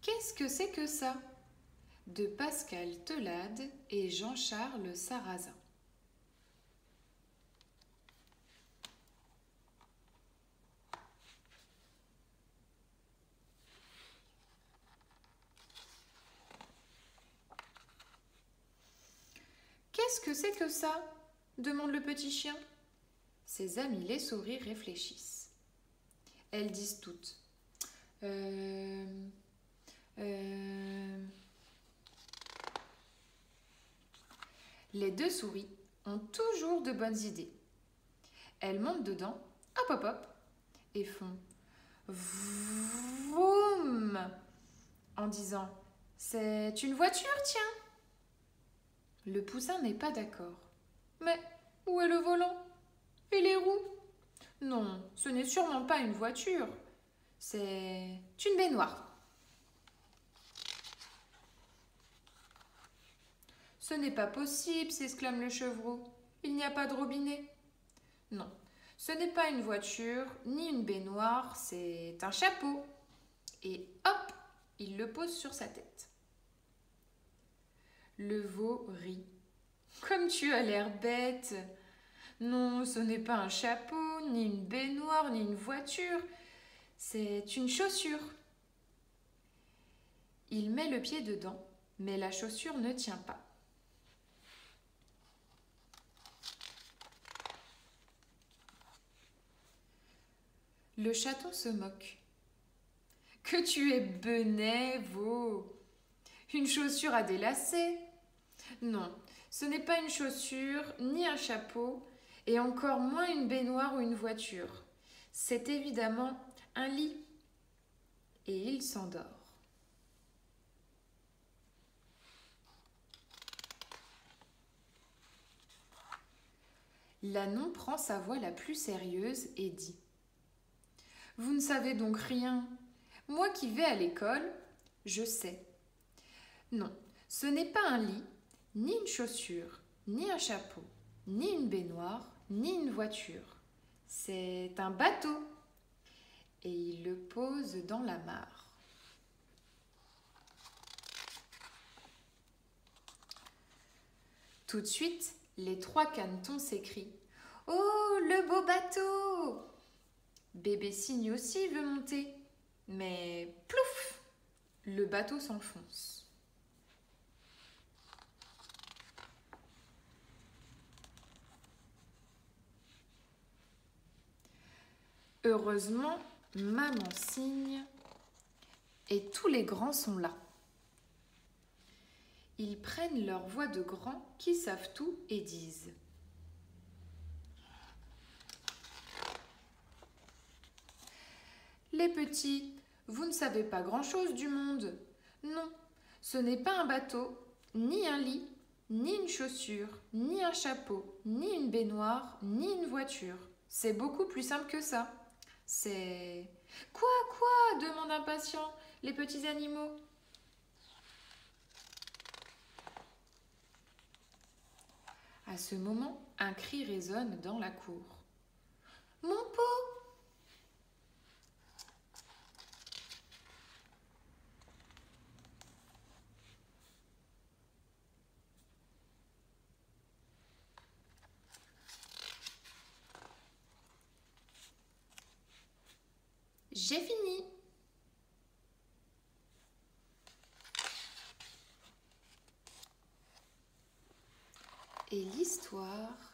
Qu'est-ce que c'est que ça? De Pascal Teulade et Jean-Charles Sarrazin. Qu'est-ce que c'est que ça? Demande le petit chien. Ses amis les souris réfléchissent. Elles disent toutes. Les deux souris ont toujours de bonnes idées. Elles montent dedans, hop hop hop, et font vroom en disant « C'est une voiture, tiens !» Le poussin n'est pas d'accord. « Mais où est le volant? Et les roues? Non, ce n'est sûrement pas une voiture, c'est une baignoire. » « Ce n'est pas possible, s'exclame le chevreau. Il n'y a pas de robinet. » « Non, ce n'est pas une voiture, ni une baignoire, c'est un chapeau. » Et hop, il le pose sur sa tête. Le veau rit. « Comme tu as l'air bête. Non, ce n'est pas un chapeau, ni une baignoire, ni une voiture, c'est une chaussure. » Il met le pied dedans, mais la chaussure ne tient pas. Le chaton se moque. « Que tu es benet, veau! Une chaussure à des lacets? Non, ce n'est pas une chaussure, ni un chapeau, et encore moins une baignoire ou une voiture. C'est évidemment un lit. » Et il s'endort. L'ânon prend sa voix la plus sérieuse et dit « Vous ne savez donc rien. Moi qui vais à l'école, je sais. Non, ce n'est pas un lit, ni une chaussure, ni un chapeau, ni une baignoire, ni une voiture. C'est un bateau. » Et il le pose dans la mare. Tout de suite, les trois canetons s'écrient « Oh, le beau bateau !» Bébé Cygne aussi veut monter, mais plouf, le bateau s'enfonce. Heureusement, maman Cygne et tous les grands sont là. Ils prennent leur voix de grands qui savent tout et disent « Les petits, vous ne savez pas grand-chose du monde. Non, ce n'est pas un bateau, ni un lit, ni une chaussure, ni un chapeau, ni une baignoire, ni une voiture. C'est beaucoup plus simple que ça. C'est... » « Quoi, quoi ?» demandent impatients les petits animaux. À ce moment, un cri résonne dans la cour. « Mon pot !» J'ai fini. Et l'histoire